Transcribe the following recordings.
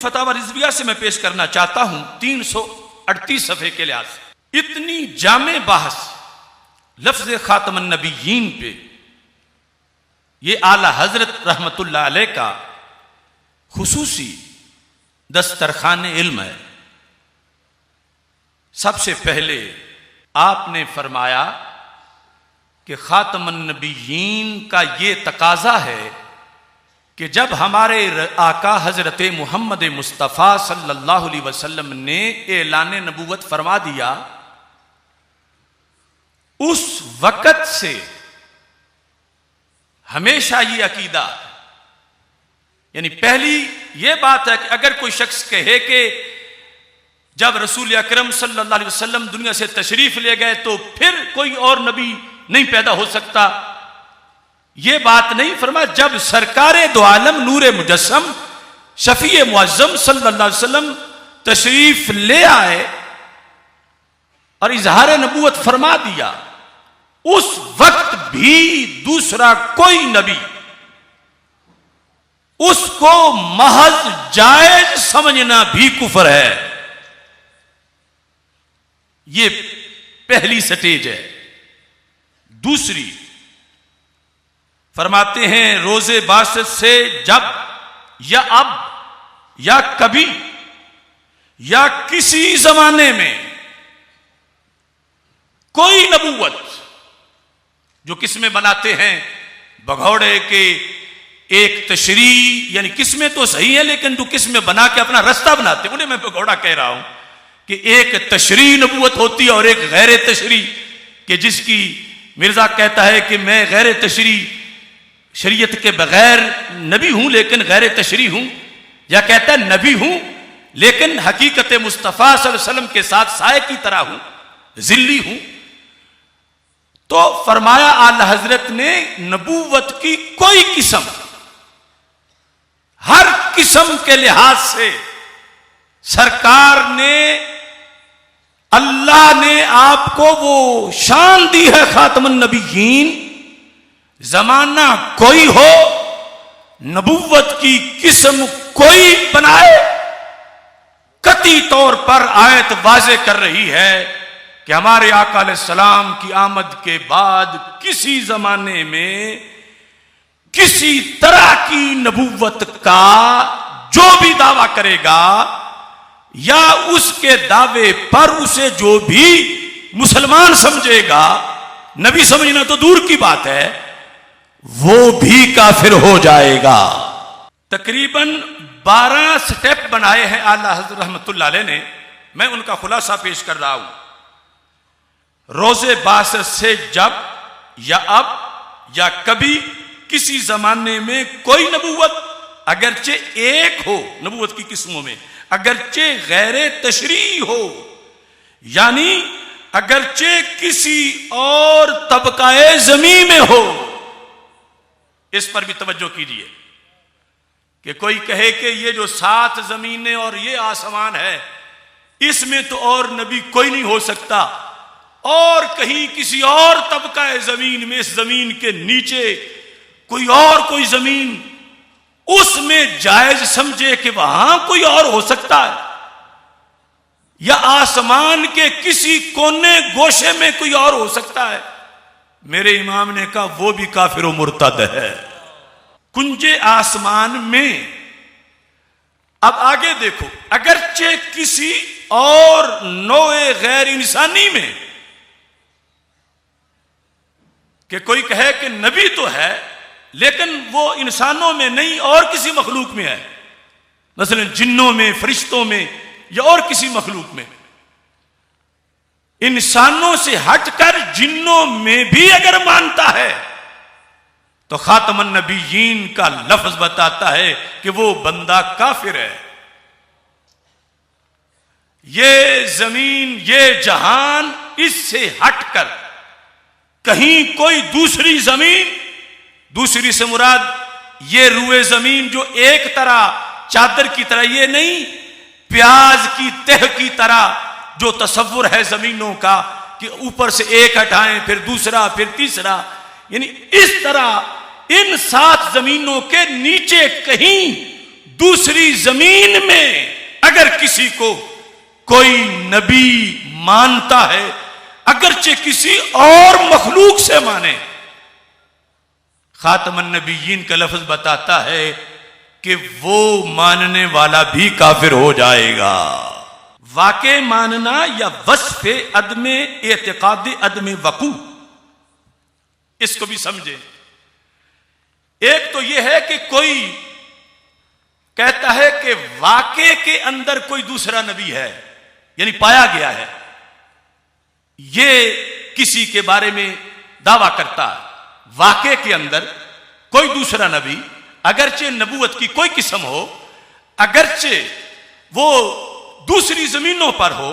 फतावा रिजविया से मैं पेश करना चाहता हूं 338 सफ़े के लिहाज से। इतनी जामे बहस लफ्ज खातमन नबीयीन पे ये आला हजरत रहमतुल्लाह अलैह का खुसूसी दस्तरखान इल्म है। सबसे पहले आपने फरमाया कि खातमन नबीयीन का ये तकाजा है कि जब हमारे आका हजरत मोहम्मद मुस्तफ़ा सल्लल्लाहु अलैहि वसल्लम ने ऐलान नबूवत फरमा दिया, उस वक़्त से हमेशा ये अकीदा, यानी पहली ये बात है कि अगर कोई शख्स कहे कि जब रसूल अकरम सल्लल्लाहु अलैहि वसल्लम दुनिया से तशरीफ ले गए तो फिर कोई और नबी नहीं पैदा हो सकता, ये बात नहीं फरमा। जब सरकारे दो आलम नूरे मुजस्सम शफीए मुअज्जम सल्लल्लाहु अलैहि वसल्लम तशरीफ ले आए और इजहार नबूवत फरमा दिया, उस वक्त भी दूसरा कोई नबी उसको महज जायज समझना भी कुफर है। ये पहली स्टेज है। दूसरी फरमाते हैं रोजे बासत से जब या अब या कभी या किसी जमाने में कोई नबूवत, जो किस्में बनाते हैं भगौड़े के एक तशरी, यानी किस्में तो सही है लेकिन जो किस्में बना के अपना रास्ता बनाते हैं उन्हें मैं भगौड़ा कह रहा हूं कि एक तशरी नबूवत होती है और एक गैर तशरी, कि जिसकी मिर्जा कहता है कि मैं गैर तशरी शरीयत के बगैर नबी हूं लेकिन गैर तशरी हूं, या कहता है नबी हूं लेकिन हकीकत मुस्तफ़ा सल्लल्लाहु अलैहि वसल्लम के साथ साए की तरह हूं, जिल्ली हूं। तो फरमाया आला हजरत ने नबूवत की कोई किस्म, हर किस्म के लिहाज से सरकार ने, अल्लाह ने आपको वो शान दी है खातमुन नबीयीन। जमाना कोई हो, नबूवत की किस्म कोई बनाए, कती तौर पर आयत वाज़े कर रही है कि हमारे आका अलैहिस्सलाम की आमद के बाद किसी जमाने में किसी तरह की नबूवत का जो भी दावा करेगा या उसके दावे पर उसे जो भी मुसलमान समझेगा, नबी समझना तो दूर की बात है, वो भी काफिर हो जाएगा। तकरीबन 12 स्टेप बनाए हैं आला हज़रत रहमतुल्लाह अलैह ने, मैं उनका खुलासा पेश कर रहा हूं। रोजे बासत से जब या अब या कभी किसी जमाने में कोई नबूवत, अगरचे एक हो नबूवत की किस्मों में, अगरचे गैर तशरी हो, यानी अगरचे किसी और तबकाए जमी में हो। इस पर भी तवज्जो कीजिए कि कोई कहे कि ये जो 7 जमीनें और ये आसमान है इसमें तो और नबी कोई नहीं हो सकता, और कहीं किसी और तबका जमीन में, इस जमीन के नीचे कोई जमीन, उसमें जायज समझे कि वहां कोई और हो सकता है, या आसमान के किसी कोने गोशे में कोई और हो सकता है। मेरे इमाम ने कहा वो भी काफिर व मुर्तद है। कुंजे आसमान में, अब आगे देखो, अगरचे किसी और नौए गैर इंसानी में, कि कोई कहे कि नबी तो है लेकिन वो इंसानों में नहीं और किसी मखलूक में है, मसलन जिन्नों में, फरिश्तों में या और किसी मखलूक में। इंसानों से हटकर जिन्नों में भी अगर मानता है तो खातमुन नबीयीन का लफ्ज बताता है कि वो बंदा काफिर है। ये जमीन, ये जहान, इससे हटकर कहीं कोई दूसरी जमीन, दूसरी से मुराद ये रुए जमीन जो एक तरह चादर की तरह, ये नहीं प्याज की तह की तरह जो तसव्वुर है जमीनों का कि ऊपर से एक हटाएं फिर दूसरा फिर तीसरा, यानी इस तरह इन 7 जमीनों के नीचे कहीं दूसरी जमीन में अगर किसी को कोई नबी मानता है, अगरचे किसी और मखलूक से माने, खातमुन नबिय्यीन का लफ्ज बताता है कि वो मानने वाला भी काफिर हो जाएगा। वाक़े मानना या वस्फ़े अदम एतिक़ाद अदम वक़ू, इसको भी समझे। एक तो यह है कि कोई कहता है कि वाक़े के अंदर कोई दूसरा नबी है, यानी पाया गया है, ये किसी के बारे में दावा करता है। वाक़े के अंदर कोई दूसरा नबी, अगरचे नबूवत की कोई किस्म हो, अगरचे वो दूसरी जमीनों पर हो,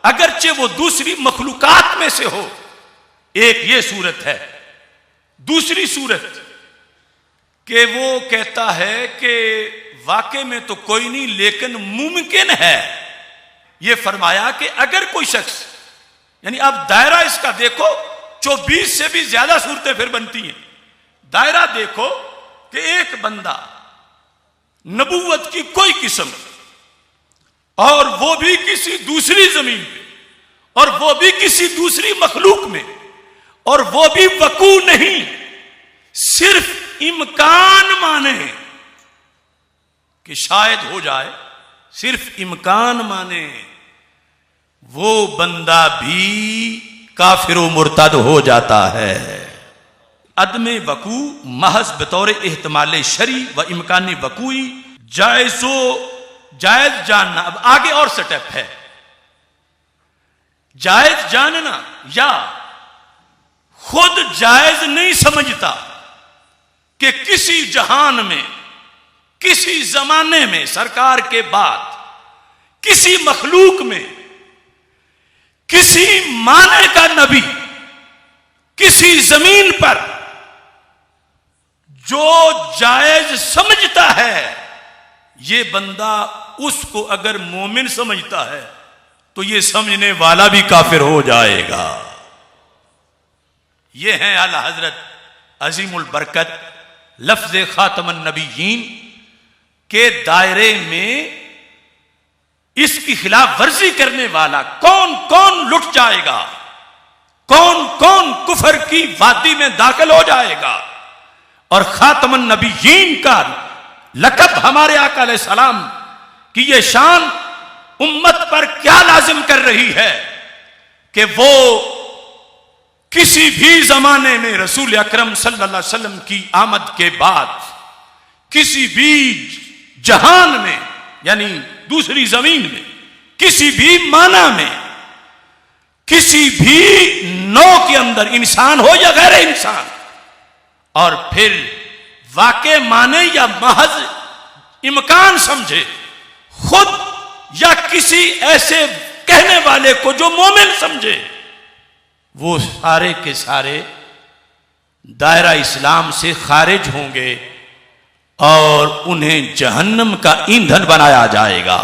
अगरचे वो दूसरी मखलूकात में से हो, एक ये सूरत है। दूसरी सूरत कि वो कहता है कि वाक़े में तो कोई नहीं, लेकिन मुमकिन है। ये फरमाया कि अगर कोई शख्स, यानी आप दायरा इसका देखो, 24 से भी ज्यादा सूरतें फिर बनती हैं। दायरा देखो कि एक बंदा नबूवत की कोई किस्म, और वो भी किसी दूसरी जमीन पे, और वो भी किसी दूसरी मखलूक में, और वो भी वकू नहीं, सिर्फ इम्कान माने कि शायद हो जाए, सिर्फ इम्कान माने, वो बंदा भी काफिर व मुर्तद हो जाता है। अदम वकू महज बतौर एहतमाल शरी व इम्कानी वकूई जायज जानना। अब आगे और स्टेप है, जायज जानना या खुद जायज नहीं समझता कि किसी जहान में, किसी जमाने में, सरकार के बाद किसी मखलूक में किसी माने का नबी किसी जमीन पर जो जायज समझता है, ये बंदा उसको अगर मोमिन समझता है तो ये समझने वाला भी काफिर हो जाएगा। ये है आला हजरत अजीमुल बरकत लफ्ज खातमुन नबिय्यीन के दायरे में इसकी खिलाफ वर्जी करने वाला कौन कौन लुट जाएगा, कौन कौन कुफर की वादी में दाखिल हो जाएगा। और खातमुन नबिय्यीन का लक़ब हमारे आका अलैहिस्सलाम की ये शान उम्मत पर क्या लाजिम कर रही है कि वो किसी भी जमाने में रसूल अकरम सल्लल्लाहु अलैहि वसल्लम की आमद के बाद किसी भी जहान में, यानी दूसरी जमीन में, किसी भी माना में, किसी भी नौ के अंदर, इंसान हो या गैर इंसान, और फिर वाक़े माने या महज इम्कान समझे, खुद या किसी ऐसे कहने वाले को जो मोमिन समझे, वो सारे के सारे दायरा इस्लाम से खारिज होंगे और उन्हें जहन्नम का ईंधन बनाया जाएगा।